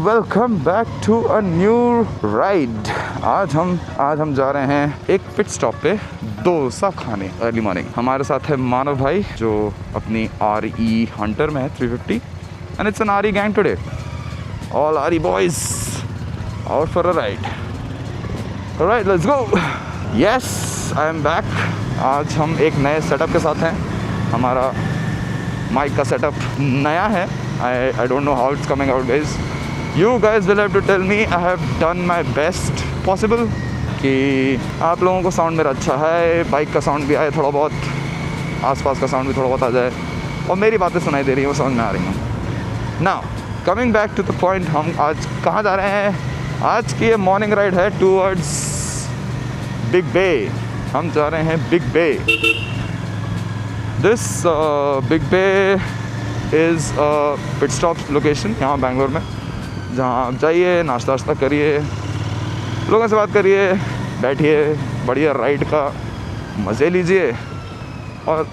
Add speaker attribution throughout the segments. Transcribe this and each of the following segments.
Speaker 1: Welcome back to a new ride. आज हम जा रहे हैं एक पिट स्टॉप पे डोसा खाने अर्ली मॉर्निंग। हमारे साथ है मानव भाई जो अपनी RE हंटर में है 350 and it's an RE gang today. All RE boys out for a ride. Alright, let's go. Yes, I am back. आज हम एक नए सेटअप के साथ हैं। हमारा माइक का सेटअप नया है। I don't know how it's coming out, guys. You guys will have to tell me. I have done my best possible कि आप लोगों को साउंड मेरा अच्छा है, बाइक का साउंड भी आए थोड़ा बहुत, आसपास का साउंड भी थोड़ा बहुत आ जाए और मेरी बातें सुनाई दे रही हैं, वो समझ में आ रही हैं। Now coming back to the point, हम आज कहाँ जा रहे हैं? आज की ये मॉर्निंग राइड है टूवर्ड्स बिग बे। हम जा रहे हैं Big Bay. This Big Bay is pit stop location यहाँ बेंगलोर में, जहाँ आप जाइए, नाश्ता वाश्ता करिए, लोगों से बात करिए, बैठिए, बढ़िया राइड का मज़े लीजिए और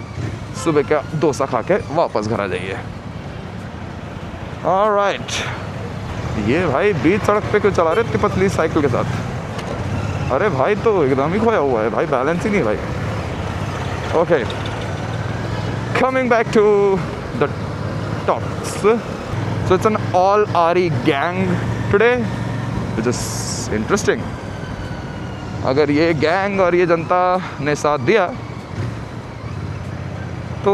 Speaker 1: सुबह का डोसा खा के वापस घर आ जाइए। ऑलराइट, ये भाई बीच सड़क पे क्यों चला रहे इतनी पतली साइकिल के साथ? अरे भाई तो एकदम ही खोया हुआ है भाई, बैलेंस ही नहीं भाई। Okay, coming back to the tops. So it's an all RE gang today, which is interesting. अगर ये गैंग और ये जनता ने साथ दिया तो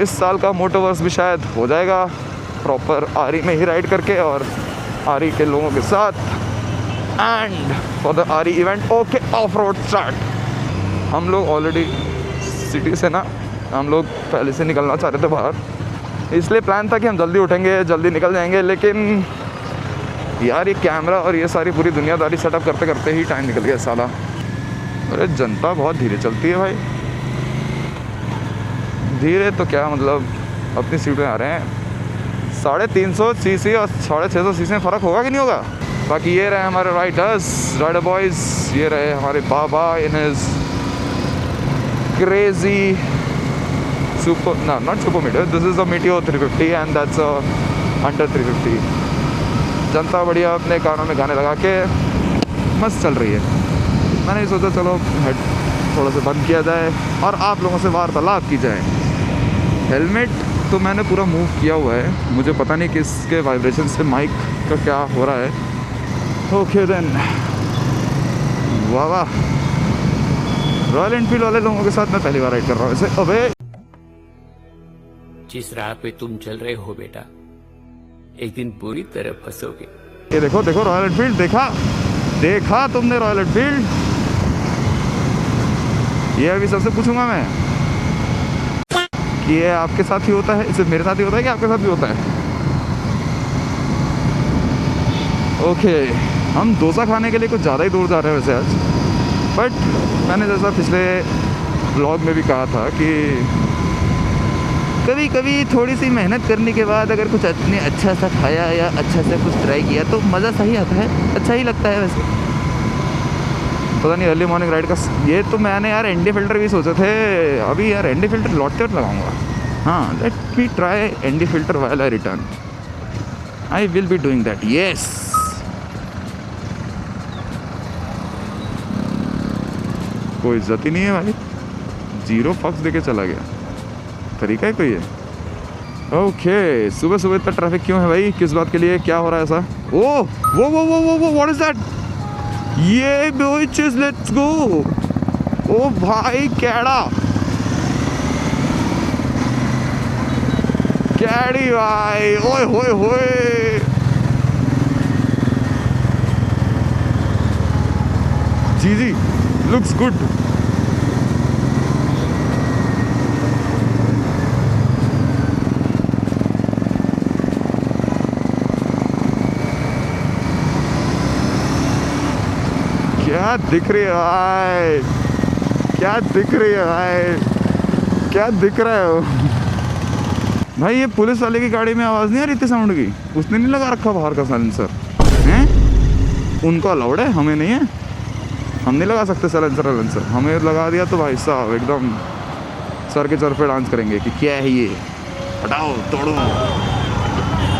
Speaker 1: इस साल का मोटोवर्स भी शायद हो जाएगा प्रॉपर RE में ही राइड करके और RE के लोगों के साथ। And for the RE event, okay, of road start. हम लोग ऑलरेडी सिटी से ना, हम लोग पहले से निकलना चाह रहे थे बाहर, इसलिए प्लान था कि हम जल्दी उठेंगे, जल्दी निकल जाएंगे, लेकिन यार ये कैमरा और ये सारी पूरी दुनियादारी सेटअप करते करते ही टाइम निकल गया साला। अरे जनता बहुत धीरे चलती है भाई। धीरे तो क्या मतलब, अपनी सीट में आ रहे हैं। 350 सीसी और 650 सीसी में फ़र्क होगा कि नहीं होगा? बाकी ये रहे हमारे राइडर बॉयज़, ये रहे हमारे बाबा in his crazy super, no, not super meteor, this is a meteor 350 and that's a hunter 350। जनता बढ़िया अपने कानों में गाने लगा के मस्त चल रही है। मैंने सोचा चलो हेड थोड़ा सा बंद किया जाए और आप लोगों से वार्तालाप की जाए। हेलमेट तो मैंने पूरा मूव किया हुआ है, मुझे पता नहीं किसके वाइब्रेशन से माइक का क्या हो रहा है। ओके देन, वाह वाह, रॉयल एनफील्ड वाले लोगों के साथ मैं पहली बार राइड कर रहा हूँ ऐसे। अबे
Speaker 2: जिस राह पे तुम चल रहे हो बेटा, एक दिन बुरी तरह फंसोगे।
Speaker 1: ये देखो देखो रॉयल एनफील्ड, देखा तुमने रॉयल एनफील्ड? ये अभी सबसे पूछूंगा मैं कि ये आपके साथ ही होता है, इसे मेरे साथ ही होता है कि आपके साथ भी होता है? ओके, हम डोसा खाने के लिए कुछ ज़्यादा ही दूर जा रहे हैं वैसे आज, बट मैंने जैसा पिछले ब्लॉग में भी कहा था कि कभी कभी थोड़ी सी मेहनत करने के बाद अगर कुछ अपने अच्छा सा खाया या अच्छा सा कुछ ट्राई किया तो मज़ा सही आता है, अच्छा ही लगता है वैसे। पता नहीं अर्ली मॉर्निंग राइड का ये तो मैंने यार ND फिल्टर भी सोचे थे, अभी यार ND फिल्टर लौटते वक्त लगाऊंगा। हाँ, let me try ND filter while I return, I will be doing that. Yes, कोई इज्जत ही नहीं है भाई, 0 फक्स देके चला गया। तरीका है कोई है? ओके, सुबह सुबह इतना ट्रैफिक क्यों है भाई? किस बात के लिए, क्या हो रहा है ऐसा? ओ वो व्हाट इज दैट? ये बिचेस, लेट्स गो। ओ भाई कैड़ा, कैडी भाई, ओए होए होए, जी लुक्स गुड। क्या दिख रही है भाई, क्या दिख रही है भाई, क्या दिख रहा है वो भाई? ये पुलिस वाले की गाड़ी में आवाज़ नहीं आ रही थी साउंड की? उसने नहीं लगा रखा बाहर का साइलेंसर हैं? उनको अलाउड है, हमें नहीं है, हम नहीं लगा सकते साइलेंसर। हमें लगा दिया तो भाई साहब एकदम सर के चर पे डांस करेंगे कि क्या है ये, हटाओ तोड़ो।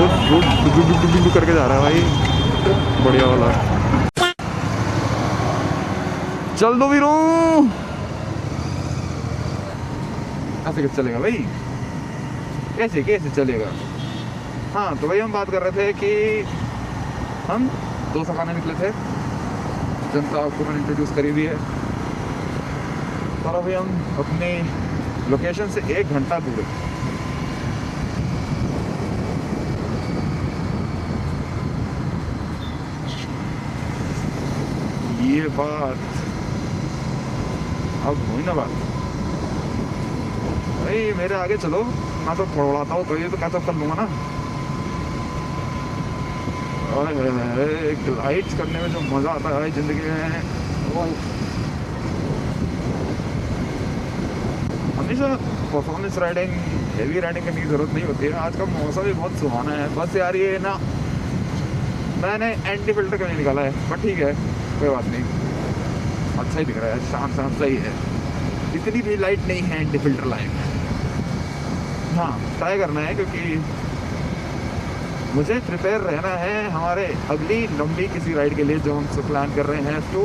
Speaker 1: खुद डुडू करके जा रहा है भाई, बढ़िया वाला। चल दो वीरों, ऐसे कैसे चलेगा भाई, कैसे कैसे चलेगा। हाँ तो भाई हम बात कर रहे थे कि हम डोसा खाने निकले थे, जनता आपको मैंने इंट्रोड्यूस करी दी है। और अभी हम अपनी लोकेशन से 1 घंटा दूर है। ये बात अब हुई ना बात भाई, मेरे आगे चलो, मैं तो पड़वाता हूँ तो ये तो क्या तो कर लूँगा ना। और ग्लाइड्स करने में जो मज़ा आता है ज़िंदगी में, वो हमेशा परफॉर्मेंस राइडिंग, हेवी राइडिंग करने की ज़रूरत नहीं होती है। आज का मौसम भी बहुत सुहाना है। बस यार ये ना मैंने एंटी फिल्टर का नहीं निकाला है, पर ठीक है कोई बात नहीं, अच्छा ही दिख रहा है, शांत शांत सही है, इतनी भी लाइट नहीं है एंटी फिल्टर लाइट। हाँ ट्राई करना है क्योंकि मुझे प्रिपेयर रहना है हमारे अगली लंबी किसी राइड के लिए जो हम सब प्लान कर रहे हैं, to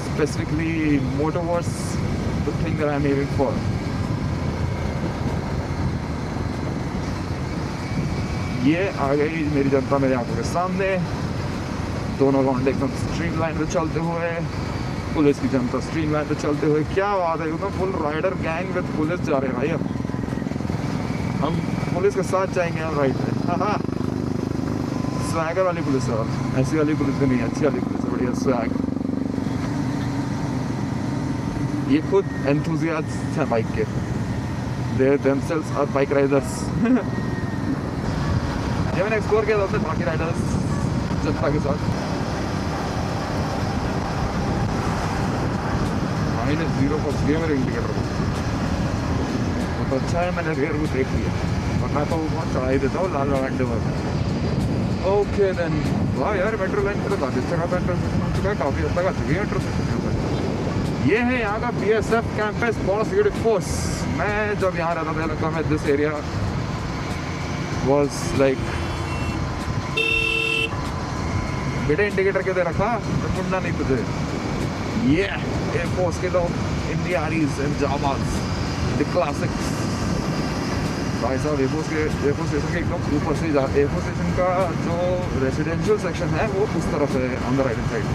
Speaker 1: specifically Motoverse, the thing that I am eyeing for. ये आ गई मेरी जनता मेरे आंखों के सामने, दोनों राउंड एकदम स्ट्रीम लाइन पे चलते हुए, पुलिस की जनता स्ट्रीम लाइन पे चलते हुए। क्या बात है, एकदम full rider gang with police जा रहे हैं भाई। अब हम पुलिस के साथ जाएंगे हम राइड पे। हाँ स्वैगर वाली पुलिस है, ऐसी वाली पुलिस भी नहीं, अच्छी वाली पुलिस है, बढ़िया स्वैग। ये खुद एंथुजियास्ट हैं बाइक के, they themselves are bike riders. ये मैंने एक्सप्लोर किया था अपने बाकी राइडर्स जनता के साथ। -0 फंस गया मेरे इंडिकेटर को, तो अच्छा है मैंने रेयर को देख लिया, वरना तो बहुत चढ़ाई देता हूँ लाल वाले पर। ओके देन, वाह यार मेट्रो लाइन पर काफ़ी अच्छा खासा मेट्रो स्टेशन हो चुका है, काफ़ी हद तक आ चुकी है मेट्रो स्टेशन। ये है यहाँ का BSF campus, border security force. मैं जब यहाँ रहता था लगता मैं दिस एरिया वॉज लाइक, बेटे इंडिकेटर के दे रखा तो मुड़ना नहीं तुझे। ये एयरफोर्स के लोग, इंडियारीज एंड जाबाज, द क्लासिक्स। भाई साहब एयरफोर्स स्टेशन के एकदम ऊपर से जा, एयरफोर्स स्टेशन का जो रेजिडेंशियल सेक्शन है वो उस तरफ है ऑन द राइट साइड,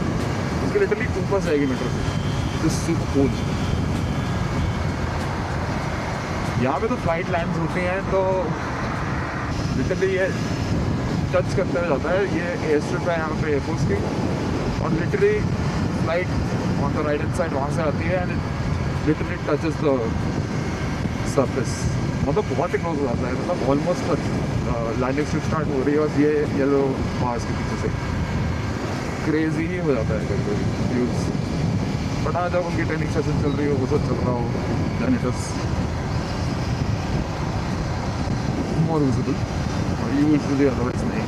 Speaker 1: उसके लिटरली ऊपर से आएगी मेट्रो से। This super cool. यहाँ पे तो फ्लाइट लैंड्स होती हैं तो लिटरली ये टच करते हुए जाता है। ये एयर स्ट्रिप है यहाँ पे एयरफोर्स की, और literally flight on the right hand side वहाँ से आती है and literally touches the surface, मतलब बहुत ही क्लोज हो जाता है, मतलब ऑलमोस्ट लैंडिंग स्ट्रिप स्टार्ट हो रही है और ये येलो बार्स के पीछे से क्रेजी ही हो जाता है कभी व्यूज़। बट हाँ जब उनकी ट्रेनिंग सेशन चल रही हो, वो सब चल रहा हो, then it is more visible, और यूजुअली अदरवाइज नहीं।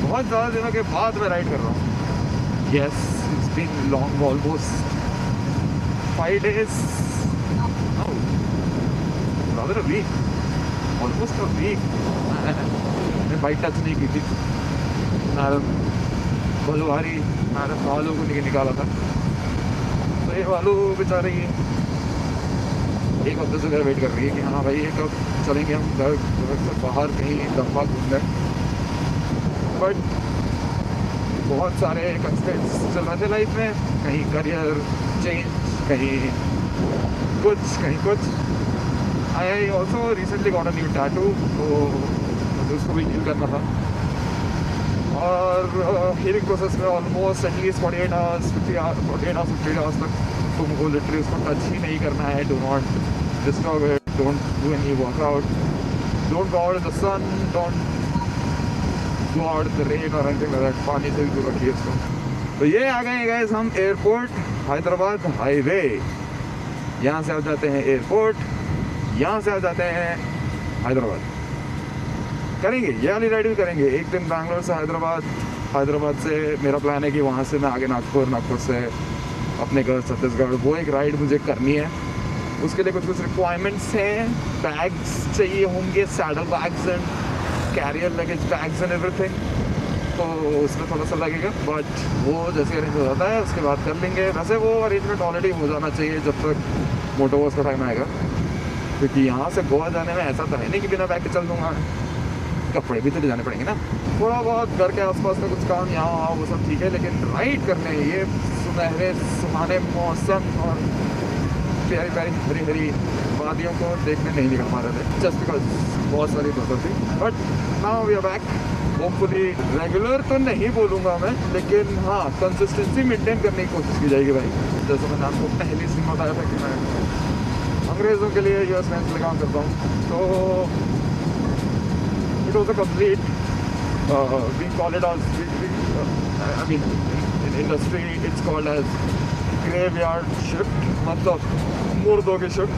Speaker 1: बहुत ज़्यादा दिनों के बाद मैं राइड कर रहा हूँ। Yes it's been long, almost 5 days, rather a week, almost a week। मैंने बाइक टच नहीं की थी, बलवारी मैंने वालों को निकाला था, तो ये वालों बेचारे एक हफ्ते से मेरा वेट कर रही है कि हाँ भाई ये कब चलेंगे हम घर से बाहर कहीं लंबा घूमने। बट बहुत सारे कंस्ट्रेंट्स चल रहे थे लाइफ में, कहीं करियर चेंज, कहीं कुछ। I also recently got a new tattoo, तो उसको भी हील करना था, और हीलिंग प्रोसेस में ऑलमोस्ट एटलीस्ट 48 आवर्स 50 आवर्स तक तुमको लिटरली उसको टच ही नहीं करना है। Do not disturb it, don't do any workout, don't go out in the sun, don't go out in the rain और एनीथिंग लाइक दैट। पानी से भी दूर रखिए इसको। तो ये आ गए गाइस हम एयरपोर्ट, हैदराबाद हाईवे। यहाँ से आ जाते हैं एयरपोर्ट, यहाँ से आ जाते हैं हैदराबाद। करेंगे ये वाली राइड भी करेंगे एक दिन, बैंगलोर से हैदराबाद से मेरा प्लान है कि वहाँ से मैं आगे नागपुर से अपने घर छत्तीसगढ़, वो एक राइड मुझे करनी है। उसके लिए कुछ रिक्वायरमेंट्स हैं, बैग्स चाहिए होंगे, saddle bags and carrier luggage bags and everything, तो उसमें थोड़ा सा लगेगा, बट वो जैसे अरेंज हो जाता है उसके बाद कर लेंगे। वैसे वो अरेंजमेंट ऑलरेडी हो जाना चाहिए जब तक मोटोवर्स का टाइम आएगा, क्योंकि यहाँ से गोवा जाने में ऐसा तो है नहीं कि बिना बैग के चल दूँगा, कपड़े भी तो ले जाने पड़ेंगे ना। थोड़ा बहुत घर के आसपास में कुछ काम यहाँ वहाँ वो सब ठीक है, लेकिन राइड करने ये सुनहरे सुहाने मौसम और प्यारी प्यारी हरी हरी वादियों को देखने नहीं निकल पा रहे थे, जस्ट बिकॉज बहुत सारी दोस्तों थी। But now we are back, hopefully regular तो नहीं बोलूँगा मैं, लेकिन हाँ कंसिस्टेंसी मेंटेन करने की कोशिश की जाएगी भाई। जैसे मैंने आपको पहली सीन बताया था कि मैं अंग्रेज़ों के लिए यूएस में काम करता हूँ, तो it was a complete, we call it as, I mean, in industry it's called as graveyard shift, मतलब मुर्दों की शिफ्ट,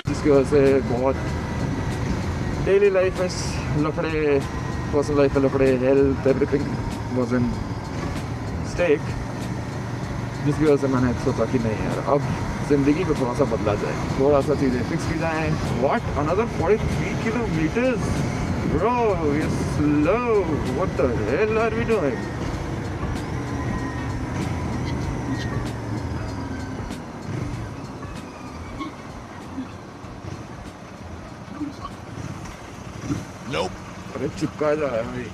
Speaker 1: जिसकी वजह से बहुत डेली लाइफ में लफड़े, पर्सनल लाइफ में लफड़े, health everything was in stake, जिसकी वजह से मैंने सोचा कि नहीं यार अब ज़िंदगी को थोड़ा सा बदला जाए, थोड़ा सा चीज़ें फिक्स की जाएँ। What another 43 kilometres bro, you slow, what the hell are we doing? अरे चिपका जा रहा है भाई,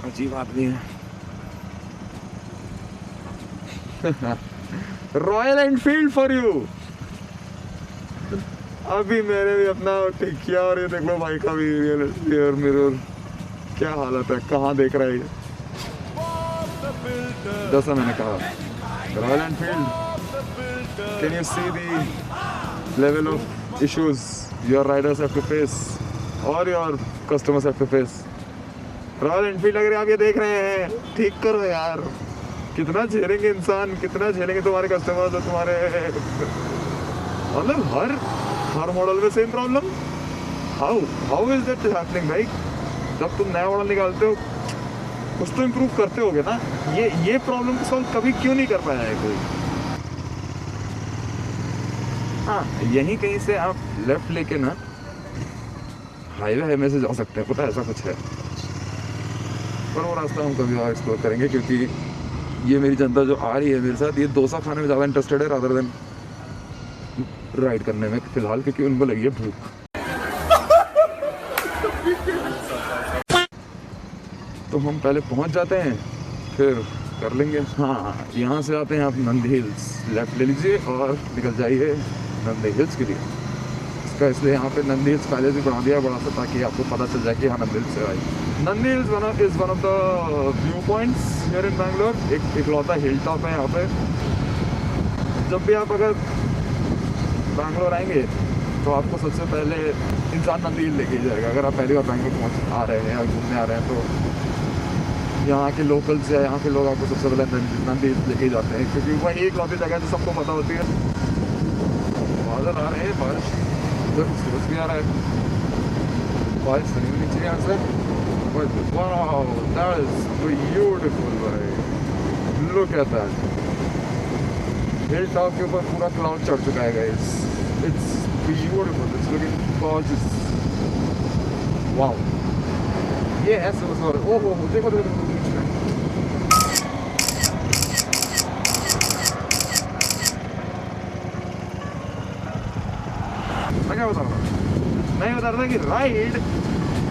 Speaker 1: अजीब आदमी है। Royal Enfield for you. अभी मैंने भी अपना ठीक किया और ये देख लो भाई का भी रियर मिरर क्या हालत है, कहाँ देख रहा है ये। जैसा मैंने कहा Royal Enfield, can you see the level of issues your riders have to face or your customers have to face. Royal Enfield अगर आप ये देख रहे हैं, ठीक करो यार, कितना झेलेंगे इंसान, कितना झेलेंगे तुम्हारे कस्टमर्स और तुम्हारे, मतलब हर मॉडल में same problem. How is that happening भाई? जब तुम नया मॉडल निकालते हो कुछ तो इम्प्रूव करते होगे ना, ये प्रॉब्लम को सॉल्व कभी क्यों नहीं कर पाया है कोई? हाँ, यहीं कहीं से आप लेफ्ट लेके ना हाईवे में से जा सकते हैं, पता है ऐसा कुछ है, पर वो रास्ता हम कभी और एक्सप्लोर करेंगे, क्योंकि ये मेरी जनता जो आ रही है मेरे साथ, ये डोसा खाने में ज़्यादा इंटरेस्टेड है रादर देन राइड करने में फिलहाल, क्योंकि उनको लगी है भूख। तो हम पहले पहुंच जाते हैं फिर कर लेंगे। हाँ, यहाँ से आते हैं आप नंदी हिल्स, लेफ्ट ले लीजिए और निकल जाइए नंदी हिल्स के लिए। इसका इसलिए यहाँ पे नंदी हिल्स पहले से बना दिया बड़ा सा, ताकि आपको पता चल जाए कि हाँ नंदी हिल्स से आई। Nandi hills is one of the view points here in Bangalore. एक इकलौता हिल टॉप है यहाँ पे। जब भी आप अगर बैंगलोर आएंगे तो आपको सबसे पहले इंसान नंदी हिल लेके जाएगा। अगर आप पहली बार बैंगलोर आ रहे हैं या घूमने आ रहे हैं, तो यहाँ के लोकल्स या यहाँ के लोग आपको सबसे पहले नंदी हिल्स लेके जाते हैं, क्योंकि वही एक लौती जगह है जो सबको पता होती है। बादल आ रहे हैं, बारिश सूरज भी आ रहा है, बारिश नहीं होनी चाहिए यहाँ से। Wow, that is beautiful भाई, look at that। Hill top के ऊपर पूरा क्लाउड चढ़ चुका है guys, it's beautiful, it's looking gorgeous। wow, ये है सुबह। ओहो देखो देखो देखो बीच में। मैं क्या बता रहा था, मैं बता रहा था कि राइड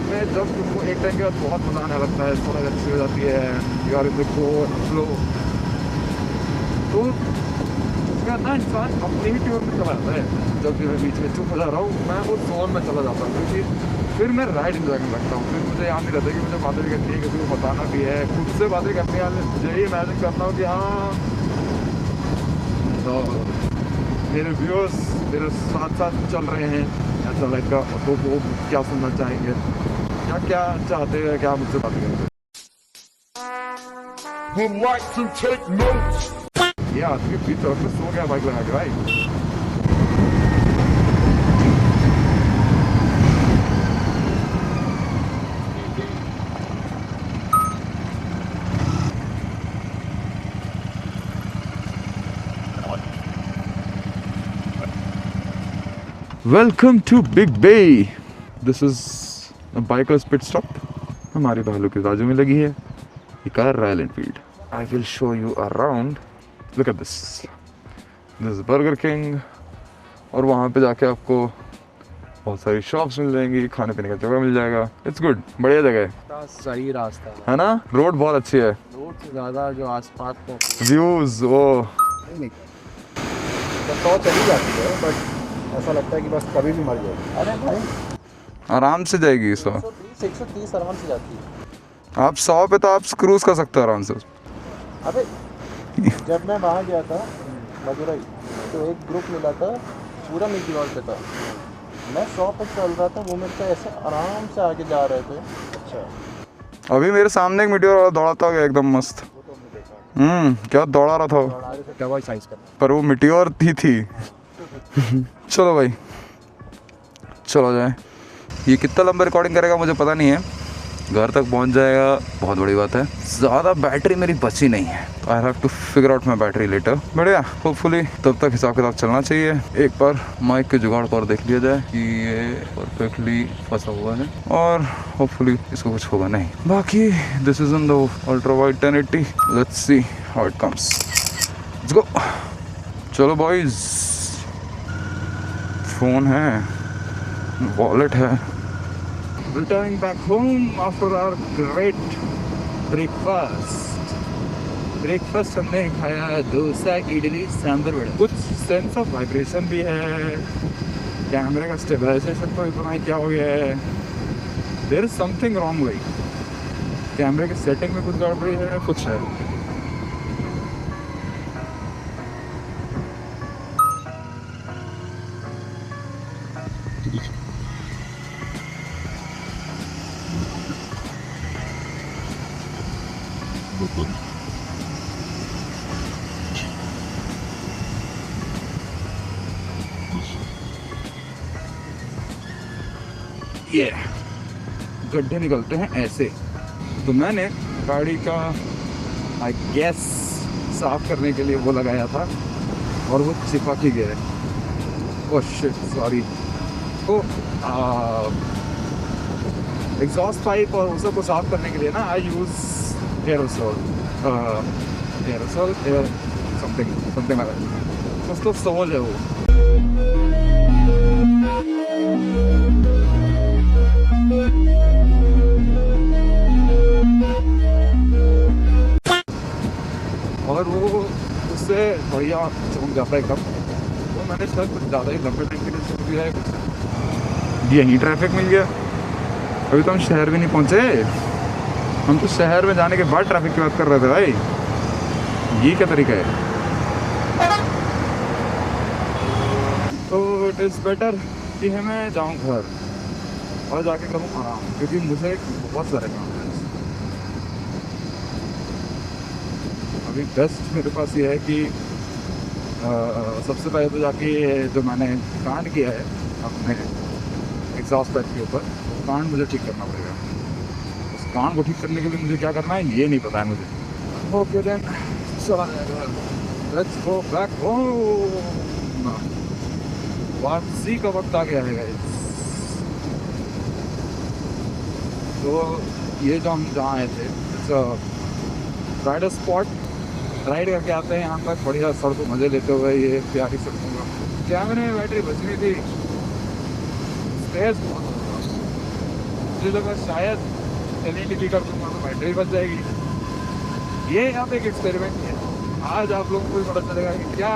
Speaker 1: में जब तुमको एक टाइम के बाद बहुत मज़ा आने लगता है, थोड़ा अच्छी हो जाती है, यार इसे गो फ्लो, तो उसके बाद ना इंसान अपनी ही ट्यून में चला जाता है। जब भी मैं बीच में चुप हो जा रहा हूँ, मैं उस जोन में चला जाता हूँ, क्योंकि फिर मैं राइड इंजॉय करने लगता हूँ। फिर मुझे याद नहीं रहता कि मुझे बातें भी करनी है, किसी को बताना भी है, खुद से बातें करनी है। यही इमेजिन करता हूँ कि हाँ तो मेरे व्यूअर्स मेरे साथ साथ चल रहे हैं ऐसा लाइफ का, तो वो क्या सुनना चाहेंगे, क्या क्या चाहते हैं, क्या मुझसे बात करेंगे। ये आदमी बीच तरफ में सो गया बाइक लगा के भाई। Welcome to Big Bay. This is bikers pit stop. हमारी भालू की बाजू में लगी है ये car Royal Enfield. I will show you around. Look at this this Burger King. और वहाँ पे जाके आपको बहुत सारी शॉप्स मिल जाएंगी, खाने पीने का जगह मिल जाएगा। इट्स गुड, बढ़िया जगह है।
Speaker 3: सही रास्ता
Speaker 1: है ना? रोड बहुत अच्छी है।
Speaker 3: रोड से ज़्यादा जो आसपास का
Speaker 1: व्यूज वो
Speaker 3: नहीं 100 चली जाती है, बट ऐसा लगता है कि बस कभी भी मर जाए। अरे भाई
Speaker 1: आराम से जाएगी।
Speaker 3: 130 आराम से जाती है।
Speaker 1: आप 100 पे तो आप क्रूज कर सकते हो आराम से।
Speaker 3: अबे जब मैं वहाँ गया था मदुरई, तो एक ग्रुप मिला था पूरा मीटियोर पे था। मैं 100 पे चल रहा था, वो मेरे से ऐसे आराम से आगे जा रहे थे। अच्छा,
Speaker 1: अभी मेरे सामने एक मीटियोर वाला दौड़ाता गया एकदम मस्त।
Speaker 3: वो तो हमने देखा।
Speaker 1: क्या दौड़ा रहा था वो।
Speaker 3: और आगे से डबल साइज कर।
Speaker 1: पर वो मीटियोर थी। चलो भाई चलो जाए। ये कितना लंबा रिकॉर्डिंग करेगा मुझे पता नहीं है। घर तक पहुंच जाएगा, बहुत बड़ी बात है। ज़्यादा बैटरी मेरी बची नहीं है। I have to figure out my battery later. बढ़िया, होपफुली तब तक हिसाब किताब चलना चाहिए। एक बार माइक के जुगाड़ पर देख लिया जाए कि ये परफेक्टली फंसा हुआ है, और होपफुली इसको कुछ होगा नहीं। बाकी this is in the ultra wide 1080। Let's see how it comes. Let's go. चलो बॉयज, फोन है, वॉलेट है। Returning back home after our great breakfast. Breakfast हमने खाया डोसा, इडली, सांभर वड़ा। कुछ सेंस ऑफ वाइब्रेशन भी है। कैमरे का स्टेबलाइजेशन को इतना क्या हो गया है। देयर इज समथिंग रॉन्ग भाई। कैमरे की सेटिंग में कुछ गड़बड़ी है, कुछ है। ये गड्ढे निकलते हैं ऐसे। तो मैंने गाड़ी का आई गैस साफ करने के लिए वो लगाया था, और वो चिपक ही गया है। Oh shit, sorry. तो एग्जॉस्ट पाइप और उस को साफ करने के लिए ना I use aerosol air something like तो सोल है वो। और वो उससे बढ़िया चमक जाता है एकदम। वो मैंने शायद कुछ ज़्यादा ही लंबे टाइम के लिए शुरू किया है। यही ट्रैफिक मिल गया। अभी तो हम शहर भी नहीं पहुँचे। हम तो शहर में जाने के बाद ट्रैफिक की बात कर रहे थे भाई। ये क्या तरीका है? तो इट इज़ बेटर कि मैं जाऊँ घर और जाके करूँ आराम, क्योंकि मुझे बहुत सारे काम हैं। अभी बेस्ट मेरे पास ये है कि सबसे पहले तो जाके जो मैंने कांड किया है अपने एग्जॉस्ट पैड के ऊपर, कांड मुझे ठीक करना पड़ेगा। उस कांड को ठीक करने के लिए मुझे क्या करना है ये नहीं पता है मुझे। ओके देन, चला लेट्स गो बैक होम। वापसी का वक्त आ गया है गाइस। तो ये जो हम जहाँ आए थे, राइडर स्पॉट, राइड करके आते हैं यहाँ पर बढ़िया सड़कों मज़े लेते हुए। ये प्यारी सड़कों का कैमरे में बैटरी बचनी थी, स्पेस मुझे लगा शायद LED कर दूँगा तो बैटरी बच जाएगी। ये यहाँ पे एक एक्सपेरिमेंट है। आज आप लोगों को भी पता चलेगा कि क्या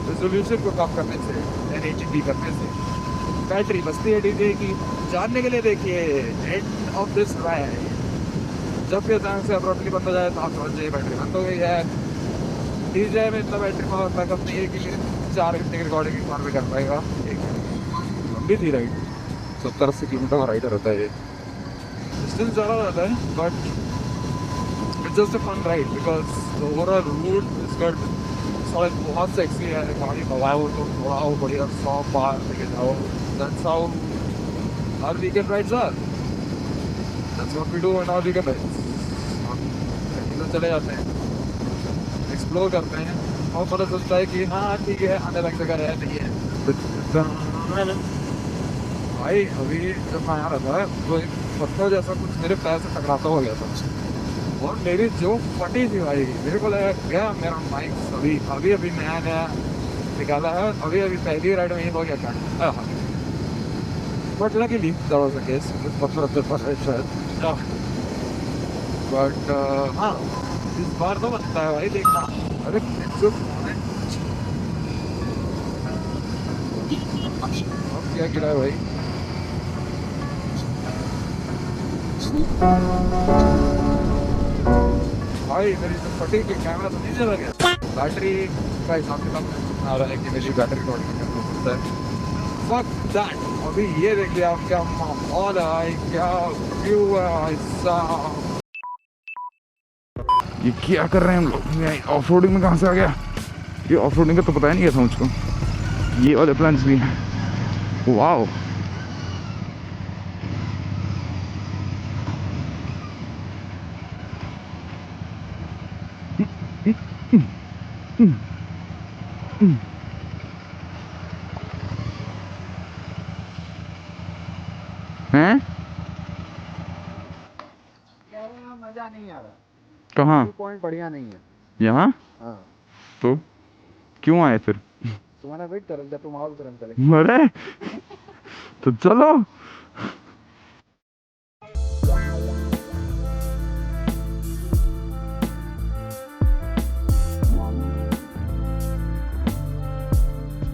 Speaker 1: रेजोल्यूशन को कम करने से, LED करने से बैटरी बचती है डीजे की। जानने के लिए देखिए एंड ऑफ दिस राइड। जब भी अचानक से अब्रप्टली बंद हो जाए तो आप समझ जाइए बैटरी बंद हो गई है। डीजे में इतना बैटरी पावर बैकअप नहीं है कि 4 घंटे की रिकॉर्डिंग एक बार में कर पाएगा। एक लंबी थी राइड, 70-80 किलोमीटर का राइडर होता है ये। डिस्टेंस ज़्यादा रहता है but it's just a fun ride because overall route is good. सड़क बहुत सेक्सी है, गाड़ी भगाओ तो थोड़ा हो बढ़िया 100 पार लेके जाओ। That's how our weekend rides are. That's what we do on our weekend rides. हम चले जाते हैं, एक्सप्लोर करते हैं और पता चलता है कि हाँ ठीक है, आने लग जगह है नहीं है। भाई अभी जब मैं आ रहा था तो एक पत्थर जैसा कुछ मेरे पैर से टकराता हो गया था और मेरी जो फटी थी भाई, मेरे को लगा गया मेरा माइक अभी अभी अभी नया नया निकाला है, अभी अभी पहली राइड में ही हो गया था। But luckily that was the case, पत्थर पर शायद। बट हाँ इस बार तो बनता है भाई देखना। अरे जो अब क्या गिरा है भाई। भाई मेरी जो फटी की कैमरा तो नहीं चला गया। बैटरी का हिसाब किताब आ रहा है कि मेरी बैटरी को होता है। Fuck that! अभी ये देख लिया आप क्या माहौल है भाई, क्या व्यू है भाई साहब। ये क्या कर रहे हैं हम लोग, ऑफ रोडिंग में कहाँ से आ गया ये? ऑफ रोडिंग का तो पता ही नहीं था मुझको। ये वाले प्लान्स भी हैं, वाओ। हैं
Speaker 3: मजा नहीं आ रहा,
Speaker 1: कहाँ?
Speaker 3: पॉइंट बढ़िया नहीं है
Speaker 1: यहाँ?
Speaker 3: हाँ
Speaker 1: तो क्यों आए फिर?
Speaker 3: तुम्हारा वेट कर रहा तुम आओ तुरंत चले
Speaker 1: अरे तो चलो।